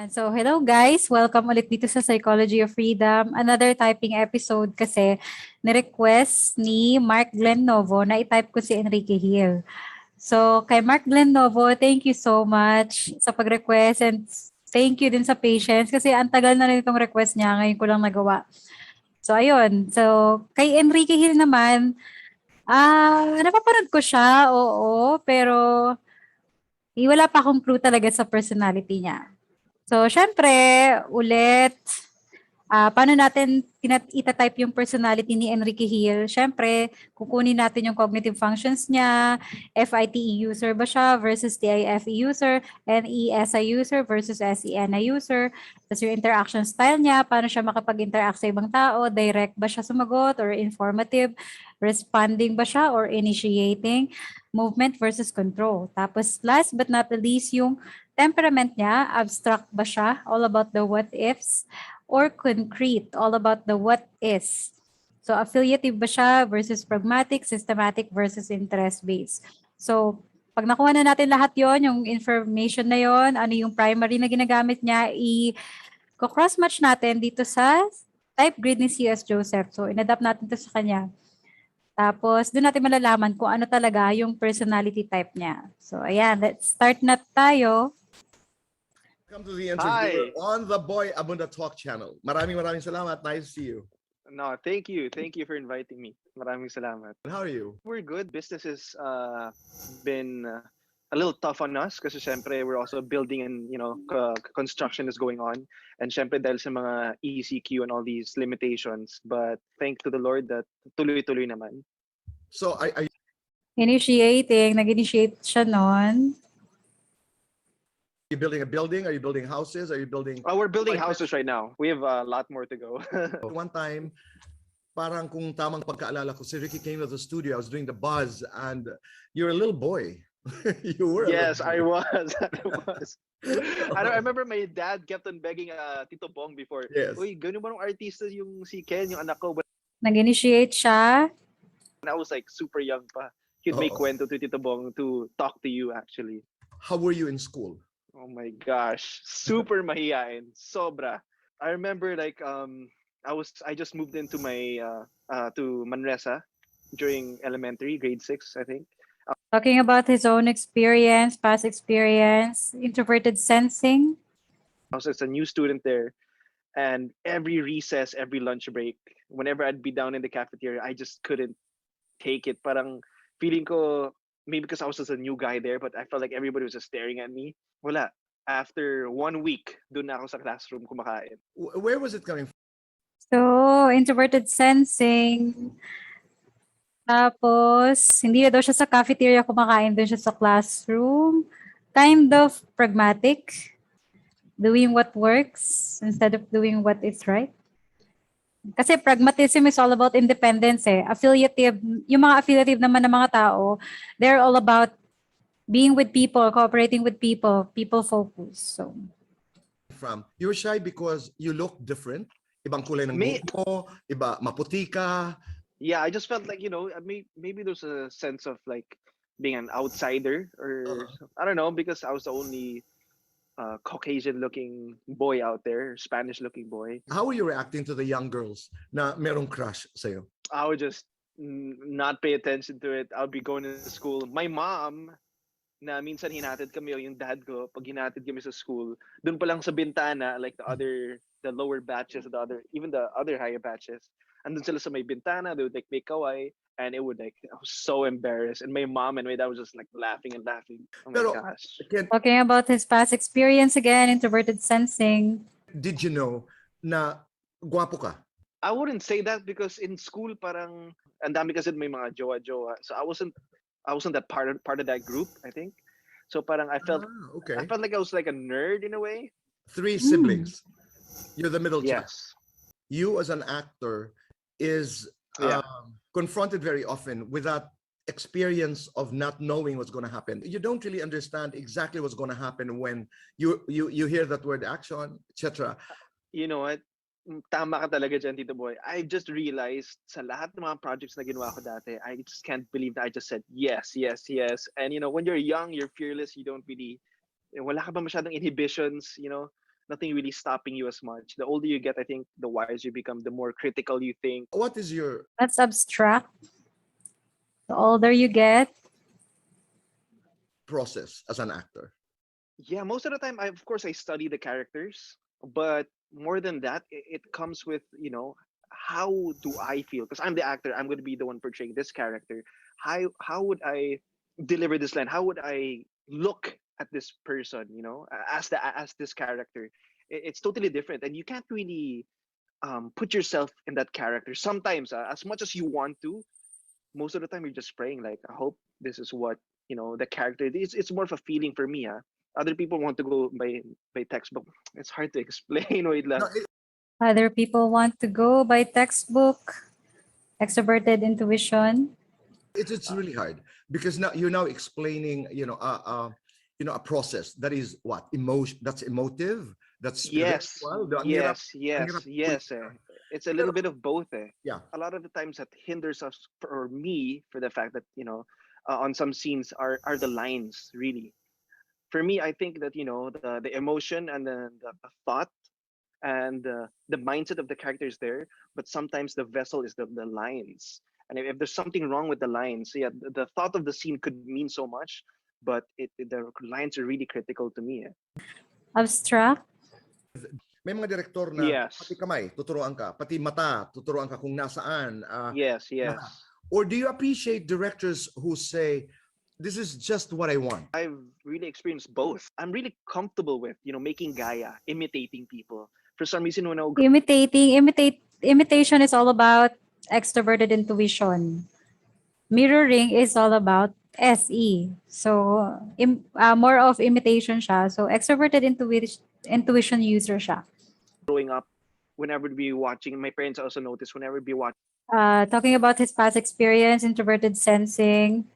Ayan. So, hello guys! Welcome ulit dito sa Psychology of Freedom. Another typing episode kasi ni-request ni Mark Glenn Novo na i-type ko si Enrique Gil. So, kay Mark Glenn Novo, thank you so much sa pag-request and thank you din sa patience kasi ang tagal na rin itong request niya. Ngayon ko lang nagawa. So, ayun. So, kay Enrique Gil naman, napapanood ko siya, oo, pero wala pa akong clue talaga sa personality niya. So, syempre, ulit, paano natin itatype yung personality ni Enrique Gil? Syempre, kukunin natin yung cognitive functions niya, FITE user ba siya versus TIFE user, NESI user versus SENI user, tapos yung interaction style niya, paano siya makapag-interact sa ibang tao, direct ba siya sumagot or informative, responding ba siya or initiating, movement versus control. Tapos last but not the least, yung temperament niya, abstract ba siya, all about the what ifs, or concrete, all about the what is. So affiliative ba siya versus pragmatic, systematic versus interest-based. So pag nakuha na natin lahat yon, yung information na yon, ano yung primary na ginagamit niya, i-cross-match natin dito sa type grid ni C.S. Joseph. So inadapt natin to sa kanya. Tapos, doon natin malalaman kung ano talaga yung personality type niya. So, ayan, let's start na tayo. Welcome to the interview on the Boy Abunda Talk channel. Maraming salamat. Nice to see you. No, thank you. Thank you for inviting me. Maraming salamat. How are you? We're good. Business has been a little tough on us kasi syempre we're also building and construction is going on. And syempre dahil sa mga ECQ and all these limitations. But thank to the Lord that tuloy-tuloy naman. So are you Nag-initiate siya nun. building a building? Are you building houses? Are you building? Oh, we're building houses right now. We have a lot more to go. One time, parang kung tamang pagkaalala ko, si Ricky came to the studio. I was doing the buzz and you're a little boy. You were. Yes, I was. I remember my dad kept on begging Tito Bong before. Yes. Uy, ganun ba nung artista yung si Ken, yung anak ko? But Nag-initiate siya. I was like super young pa. He'd make kwento to Tito Bong to talk to you actually. How were you in school? Oh my gosh, super mahiyain, sobra. I remember like I just moved into my to Manresa during elementary, grade 6, I think. Talking about his own experience, past experience, introverted sensing. I was just a new student there, and every recess, every lunch break, whenever I'd be down in the cafeteria, I just couldn't take it. Parang feeling ko, maybe because I was just a new guy there, but I felt like everybody was just staring at me. Wala. After 1 week, doon na ako sa classroom kumakain. Where was it coming from? So, introverted sensing. Tapos, hindi na daw siya sa cafeteria kumakain, doon siya sa classroom. Kind of pragmatic. Doing what works instead of doing what is right. Kasi pragmatism is all about independence eh. Affiliative, yung mga affiliative naman ng mga tao, they're all about being with people, cooperating with people, people focus. So, You were shy because you look different. Ibang kulay ng buhok mo, iba maputi ka. Yeah, I just felt like, maybe there's a sense of like being an outsider or I don't know, because I was the only Caucasian-looking boy out there, Spanish-looking boy. How were you reacting to the young girls na merong crush sa'yo? I would just not pay attention to it. I'll be going to school. My mom, na minsan hinatid kami, o yung dad ko, pag hinatid kami sa school, dun pa lang sa bintana, like the lower batches, even the other higher batches, andun sila sa may bintana, they would like make kawai, and it would like, I was so embarrassed. And my mom and my dad was just like laughing and laughing. Oh my gosh. Talking about his past experience again, introverted sensing. Did you know na guwapo ka? I wouldn't say that because in school parang ang dami kasi may mga jowa-jowa. So I wasn't that part of that group, I think. So parang I felt like I was like a nerd in a way. 3 siblings. You're the middle child. Yes. You as an actor is confronted very often with that experience of not knowing what's going to happen. You don't really understand exactly what's going to happen when you hear that word action, etc. You know what? Tama ka talaga dyan, Tito Boy. I just realized sa lahat ng mga projects na ginawa ko dati, I just can't believe that I just said yes, yes, yes. And when you're young, you're fearless, you don't really, wala ka ba masyadong inhibitions, nothing really stopping you as much. The older you get, I think the wiser you become, the more critical you think. What is your That's abstract. The older you get, process as an actor? Yeah, most of the time, of course, I study the characters, but more than that, it comes with, how do I feel? Because I'm the actor, I'm going to be the one portraying this character. How would I deliver this line? How would I look at this person? As this character, it's totally different, and you can't really put yourself in that character. Sometimes, as much as you want to, most of the time you're just praying like, I hope this is what the character is. It's more of a feeling for me. Other people want to go by textbook. It's hard to explain. Wait lang. No, other people want to go by textbook, extroverted intuition. it's really hard because now you're now explaining, a process that is what emotion, that's emotive, that's Yes, spiritual. Ang hirap, yes, ang yes, hirap yes. It's a little bit of both. Yeah. A lot of the times that hinders us, or me, for the fact that on some scenes are the lines really. For me, I think that the emotion and the thought and the mindset of the character is there, but sometimes the vessel is the lines. And if there's something wrong with the lines, yeah, the thought of the scene could mean so much, but the lines are really critical to me. Abstract. May mga direktor na Yes. pati kamay tuturuan ka, pati mata tuturuan ka kung nasaan. Yes, lahat. yes. Or do you appreciate directors who say, this is just what I want? I've really experienced both. I'm really comfortable with, making gaya, imitating people. For some reason, when I would Imitation is all about extroverted intuition. Mirroring is all about SE. So, more of imitation siya. So, extroverted intuition user siya. growing up, whenever we'd be watching, my parents also noticed whenever we'd be watching Talking about his past experience, introverted sensing.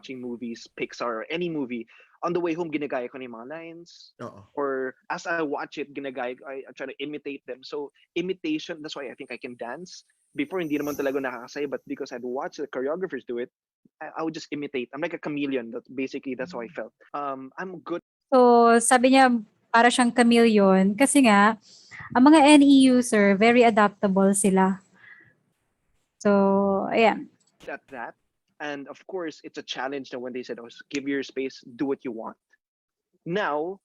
movies, Pixar, or any movie, on the way home, ginagaya ko na yung mga lines. Oo. Or as I watch it, ginagaya, I try to imitate them. So imitation, that's why I think I can dance. Before, hindi naman talaga nakakasaya, but because I'd watch the choreographers do it, I would just imitate. I'm like a chameleon. That's how I felt. I'm good. So, sabi niya, para siyang chameleon. Kasi nga, ang mga NE user, very adaptable sila. So, ayan. at that. And of course, it's a challenge that when they said, "Oh, give your space, do what you want." Now,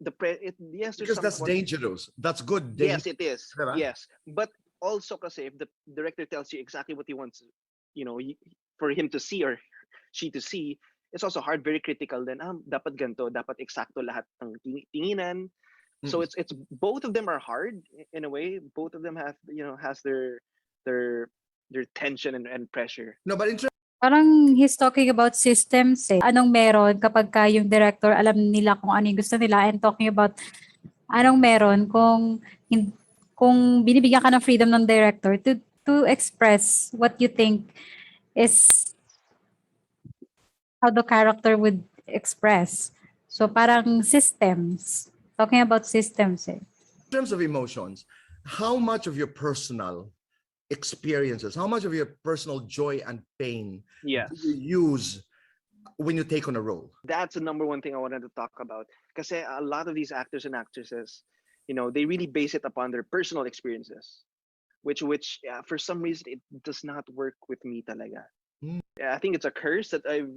yes, there's Because that's somewhat. dangerous. That's good. Yes, it is. Diba? Yes, but also kasi if the director tells you exactly what he wants, for him to see or she to see, it's also hard, very critical. Then dapat ganto, dapat eksakto lahat ng tinginan. So it's both of them are hard in a way. Both of them have has their tension and pressure. No, but in terms Parang he's talking about systems eh. Anong meron kapag ka yung director alam nila kung ano yung gusto nila, and talking about anong meron kung binibigyan ka ng freedom ng director to express what you think is how the character would express. So parang systems. Talking about systems eh. of emotions, how much of your personal experiences, how much of your personal joy and pain Yes. do you use when you take on a role? That's the number one thing I wanted to talk about. Because a lot of these actors and actresses, they really base it upon their personal experiences, which for some reason it does not work with me talaga. Yeah, I think it's a curse that I've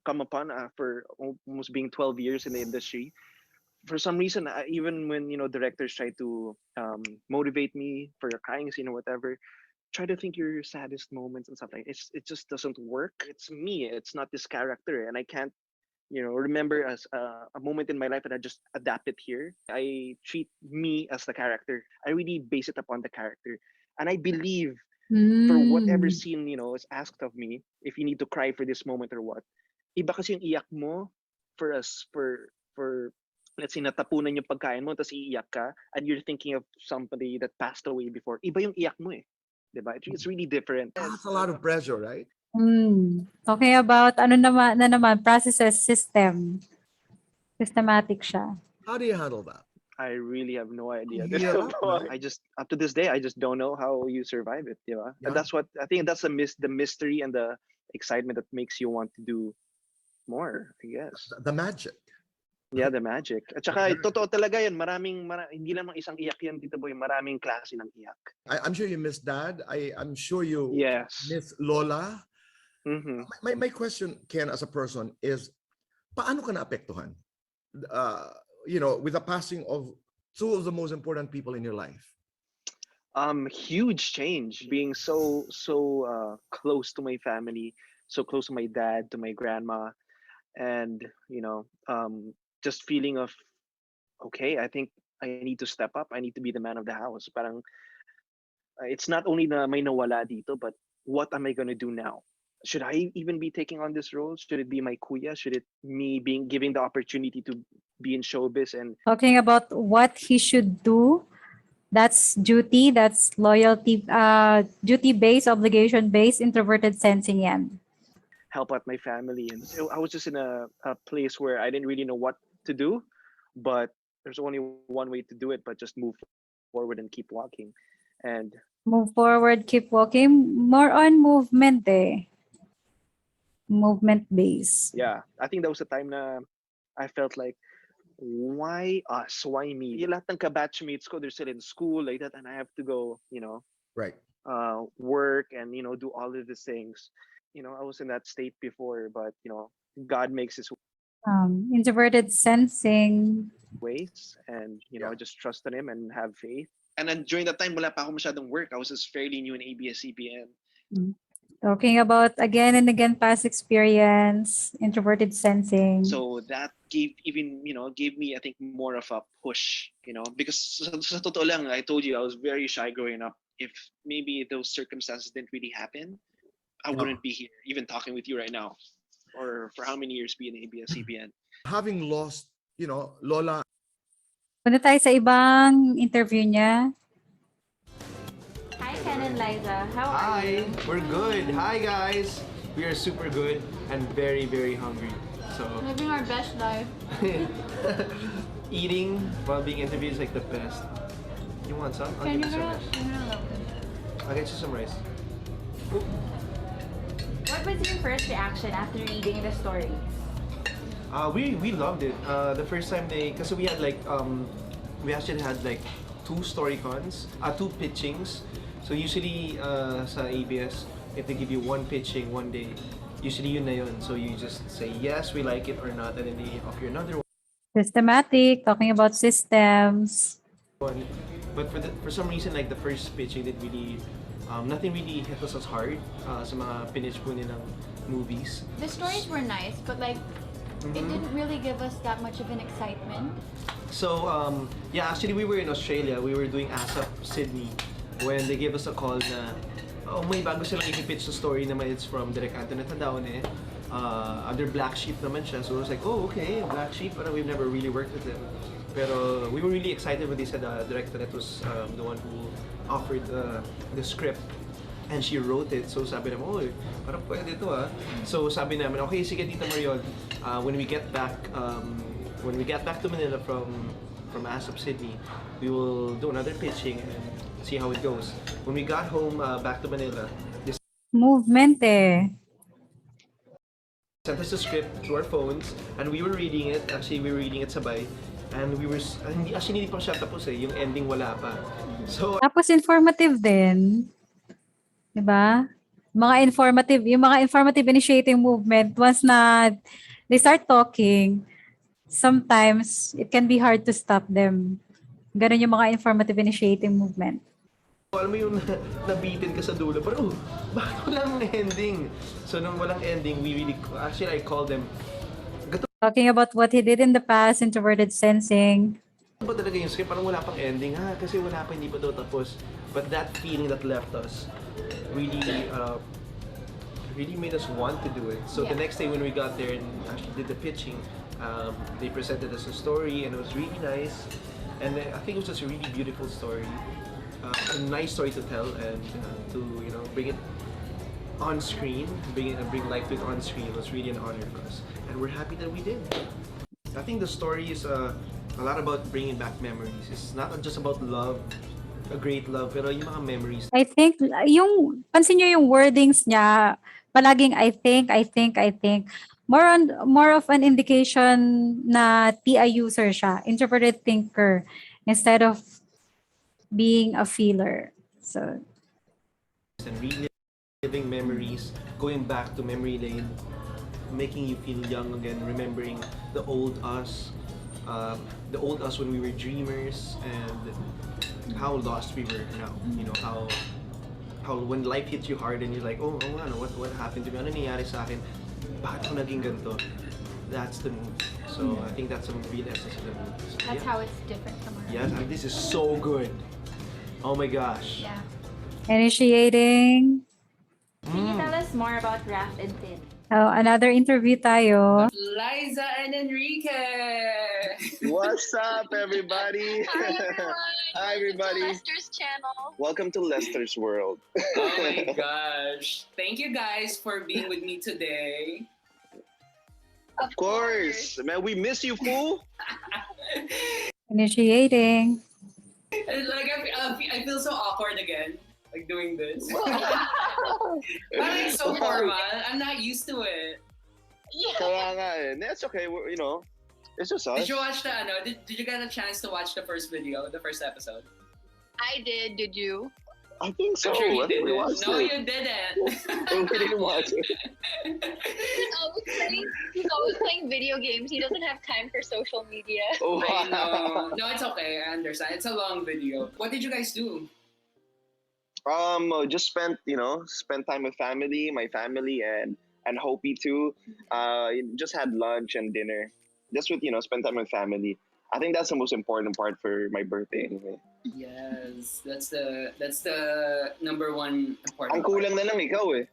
come upon for almost being 12 years in the industry. For some reason, even when directors try to motivate me for a crying scene or whatever, try to think your saddest moments and stuff like it just doesn't work. It's me, it's not this character, and I can't remember as a moment in my life and I just adapt it here. I treat me as the character. I really base it upon the character, and I believe for whatever scene is asked of me, if you need to cry for this moment or what, iba kasi yung iyak mo for us for let's say natapunan yung pagkain mo tapos iiyak ka and you're thinking of somebody that passed away before, iba yung iyak mo eh. Diba? It's really different. That's a lot of pressure, right? Talking about naman processes, systematic siya. How do you handle that? I really have no idea. Yeah, right? I just up to this day I just don't know how you survive it. Yeah. And that's what I think. That's the mystery and the excitement that makes you want to do more, I guess. The magic. Yeah, the magic. At saka, totoo talaga yan. Hindi lamang isang iyak yan, Tito Boy. Maraming klase ng iyak. I'm sure you miss Dad. I'm sure you Yes. miss Lola. Mhm. My question, Ken, as a person is, paano ka naapektuhan? With the passing of two of the most important people in your life. Huge change. Being so close to my family, so close to my dad, to my grandma, and just feeling of, okay, I think I need to step up. I need to be the man of the house. Parang it's not only na may nawala dito, but what am I gonna do now? Should I even be taking on this role? Should it be my kuya? Should it me being giving the opportunity to be in showbiz and Talking about what he should do, that's duty, that's loyalty, duty-based, obligation-based, introverted sensing yan. help out my family? And so I was just in a place where I didn't really know what to do, but there's only one way to do it, but just move forward and keep walking. And Move forward, keep walking. More on movement eh. Movement based. yeah, I think that was a time na I felt like, why us? Why me? Yung lahat ng kabatchmates ko, they're still in school like that, and I have to go, Right. work and do all of these things. I was in that state before, but God makes His Introverted sensing. ways, and Yeah. just trust in Him and have faith. And then during that time, wala pa ako masyadong work. I was just fairly new in ABS-CBN. Talking about again and again past experience, introverted sensing. So that gave me, I think, more of a push, because sa totoo lang, I told you I was very shy growing up. If maybe those circumstances didn't really happen, I wouldn't be here even talking with you right now, or for how many years being ABS-CBN. Having lost, Lola. Punta tayo sa ibang interview niya. Hi, Ken and Liza. How are you? Hi, we're good. Hi, guys. We are super good and very, very hungry. So, Living our best life. eating while being interviewed is like the best. You want some? I'll Can give you you some go? rice. I'll get you some rice. What was your first reaction after reading the story? We loved it. The first time because we had we actually had like two story cons, two pitchings. So usually sa ABS, if they give you one pitching one day, usually yun na yun. So you just say yes, we like it or not, and then they offer you another Systematic, talking about systems. one. But for some reason, like the first pitching did really, nothing really hit us as hard sa mga pinitch po nilang movies. The stories were nice, but it didn't really give us that much of an excitement. So, yeah, actually we were in Australia. We were doing ASAP Sydney when they gave us a call na, may bago silang i-pitch na story naman. It's from Direk Anthony Tadaone. Under Black Sheep naman siya. So I was like, oh, okay, Black Sheep. But we've never really worked with them. Pero we were really excited when they said Direk Anthony was the one who offered the script. And she wrote it. So sabi naman, oh, parang pwede ito ah. So sabi namin, okay, sige Tita Mariol, when we get back to Manila from ASAP Sydney, we will do another pitching and see how it goes. When we got home back to Manila, they Movement eh. sent us the script to our phones and we were reading it. Actually, we were reading it sabay. And hindi pa siya tapos eh. Yung ending wala pa. So, Tapos informative din. 'Di ba? Yung mga informative initiating movement, once na they start talking, sometimes it can be hard to stop them. Ganun yung mga informative initiating movement. alam mo yung nabitin ka sa dulo, pero bakit walang ending? So nung walang ending, I called them, Talking about what he did in the past, introverted sensing. ano ba talaga yung script? Parang wala pang ending, kasi wala pa, hindi pa daw tapos. But that feeling that left us really made us want to do it. So the next day when we got there and actually did the pitching, they presented us a story and it was really nice. And I think it was just a really beautiful story. A nice story to tell and to bring it on screen, bring life to it on screen was really an honor for us, and we're happy that we did. I think the story is a lot about bringing back memories. It's not just about love, a great love, pero yung mga memories. I think, pansin nyo yung wordings niya, palaging I think. more of an indication na TI user siya, introverted thinker, instead of being a feeler. So, And reliving memories, going back to memory lane, making you feel young again, remembering the old us, the old us when we were dreamers, and how lost we were now. You know, how when life hits you hard and you're like, oh ano, what happened to me? Ano nangyari sa akin? Bakit ako naging ganito? That's the movie. So I think that's some real essence of the movie. So, That's yeah. how it's different from our Yes, and this is so good. Oh my gosh. Yeah. initiating. Can you tell us more about Raph and Tin? Oh, another interview tayo. Liza and Enrique. What's up, everybody? Hi everyone. Hi, everybody. Welcome to Lester's channel. Welcome to Lester's world. Oh my gosh. Thank you guys for being with me today. Of course, man. We miss you, fool. Initiating. Like I feel so awkward again, like doing this. Parang it's so formal. I'm not used to it. Kaya nga eh. That's okay. You know, it's just us. Did you watch the did you get a chance to watch the first video, the first episode? I did. Did you? I think so. I'm sure you I think we didn't. watched No, it. you didn't. We didn't watch it. He's always playing video games. He doesn't have time for social media. Oh, I know. No, it's okay. I understand. It's a long video. What did you guys do? Just spent time with my family and Hopi too. Just had lunch and dinner. Just with spend time with family. I think that's the most important part for my birthday anyway. Yes, that's the number one Ang important. kulang na lang ikaw eh.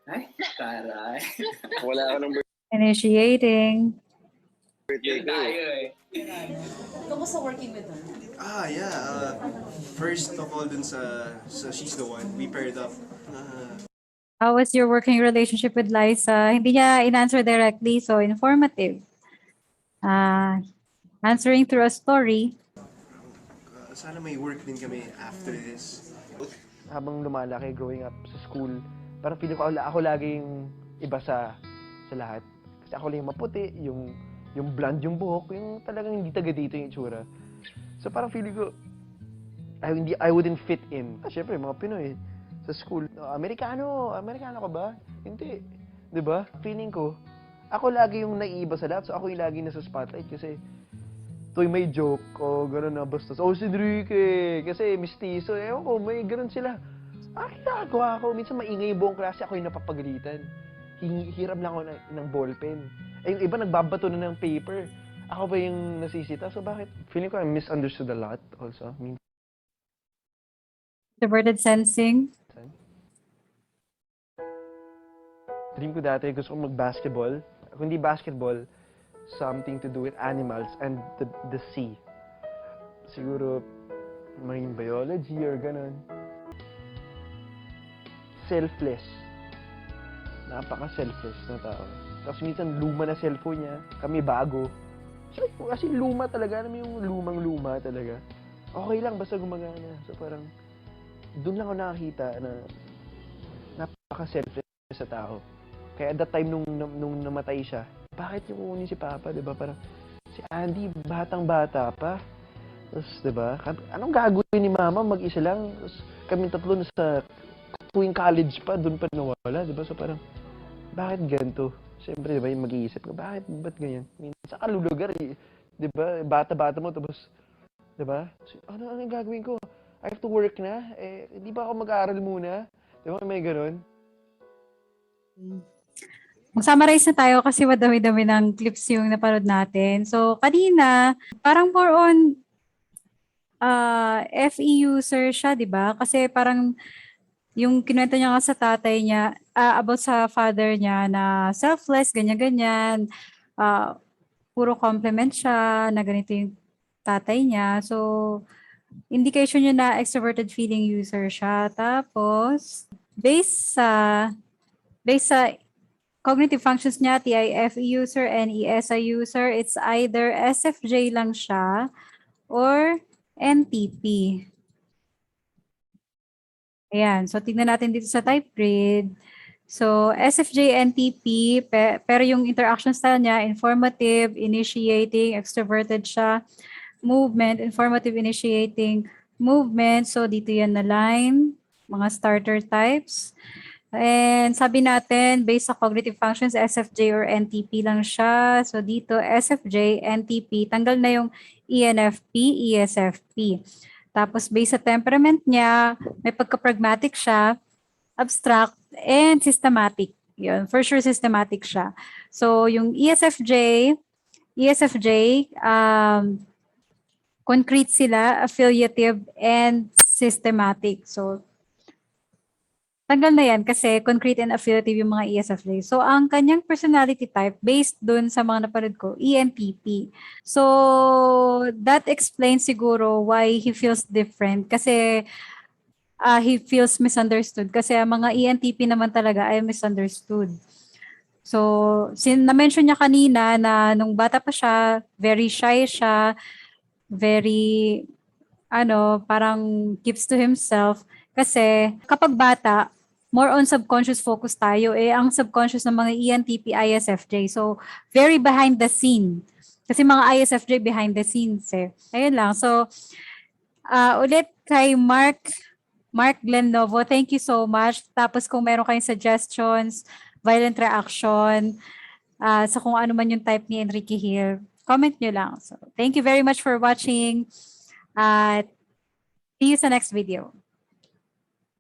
Ay, taray. Wala ka ng Initiating. birthday Yun ko tayo eh. eh. Kamusta working with her? Yeah. First of all, dun sa She's the One, we paired up. How was your working relationship with Liza? Hindi niya in-answer directly, so informative. Answering through a story. Sana may work din kami after this. Habang lumalaki, growing up sa school, parang feeling ko ako lagi yung iba sa lahat. Kasi ako lang yung maputi, yung blonde yung buhok, yung talagang hindi taga dito yung itsura. So parang feeling ko, I wouldn't fit in. Siyempre, mga Pinoy, sa school, Amerikano ka ba? Hindi. 'Di ba? Feeling ko, ako lagi yung naiiba sa lahat. So ako yung lagi nasa spotlight kasi tuwing may joke o gano'n na bastos. Oh, si Enrique! Kasi mistiso. Ewan ko, may gano'n sila. Ginagawa ako. Minsan maingay yung buong klase. Ako yung napapagalitan. Hiram lang ako ng ballpen. Yung iba nagbabato na ng paper. Ako ba yung nasisita? So bakit? Feeling ko I'm misunderstood a lot also. Introverted sensing. Dream ko dati, gusto ko mag-basketball. Kung di basketball, something to do with animals and the sea. Siguro, marine biology or ganun. Selfless. Napaka-selfless na tao. Tapos minsan luma na cellphone niya, kami bago. Kasi luma talaga, alam mo yung lumang-luma talaga. Okay lang, basta gumagana. So parang, doon lang ako nakakita na napaka-selfless sa tao. Kaya at that time nung namatay siya, bakit yung kukunin si Papa, 'di ba? Parang si Andy batang-bata pa. Tapos 'di ba? Anong gagawin ni Mama mag-isa lang? Tapos kaming tatlo na sa tuwing college pa, doon pa nawala, 'di ba? So parang bakit ganito? Siyempre 'di ba, yung mag-iisip ko, ba't ganyan? Sa kalulugar, 'di ba? Bata-bata mo tapos 'di ba? So, ano gagawin ko? I have to work na. Di ba ako mag-aaral muna? 'Di ba? May gano'n. Mag-summarize na tayo kasi madami-dami ng clips yung napanood natin. So, kanina, parang more on FE user siya, di ba? Kasi parang yung kinuwento niya nga sa tatay niya, about sa father niya na selfless, ganyan-ganyan. Puro compliment siya na ganito yung tatay niya. So, indication niya na extroverted feeling user siya. Tapos, based sa cognitive functions niya, TIF user and ESI user, it's either SFJ lang siya or NTP. Ayan, so tingnan natin dito sa type grid. So, SFJ, NTP, pero yung interaction style niya, informative, initiating, extroverted siya, movement, informative, initiating, movement. So, dito yan na line, mga starter types. And sabi natin, based sa cognitive functions, SFJ or NTP lang siya. So, dito, SFJ, NTP, tanggal na yung ENFP, ESFP. Tapos, based sa temperament niya, may pagka-pragmatic siya, abstract, and systematic. Yun, for sure systematic siya. So, yung ESFJ, concrete sila, affiliative, and systematic. So, tanggal na yan kasi concrete and affiliative yung mga ESFJ. So, ang kanyang personality type based dun sa mga napanood ko, ENTP. So, that explains siguro why he feels different kasi he feels misunderstood kasi ang mga ENTP naman talaga ay misunderstood. So, na-mention niya kanina na nung bata pa siya, very shy siya, very, parang keeps to himself. Kasi kapag bata, more on subconscious focus tayo. Ang subconscious ng mga ENTP, ISFJ. So, very behind the scene. Kasi mga ISFJ behind the scenes eh. Ayun lang. So, ulit kay Mark Glenn Novo, thank you so much. Tapos kung meron kayong suggestions, violent reaction, sa kung ano man yung type ni Enrique Gil, comment nyo lang. So, thank you very much for watching. See you sa next video.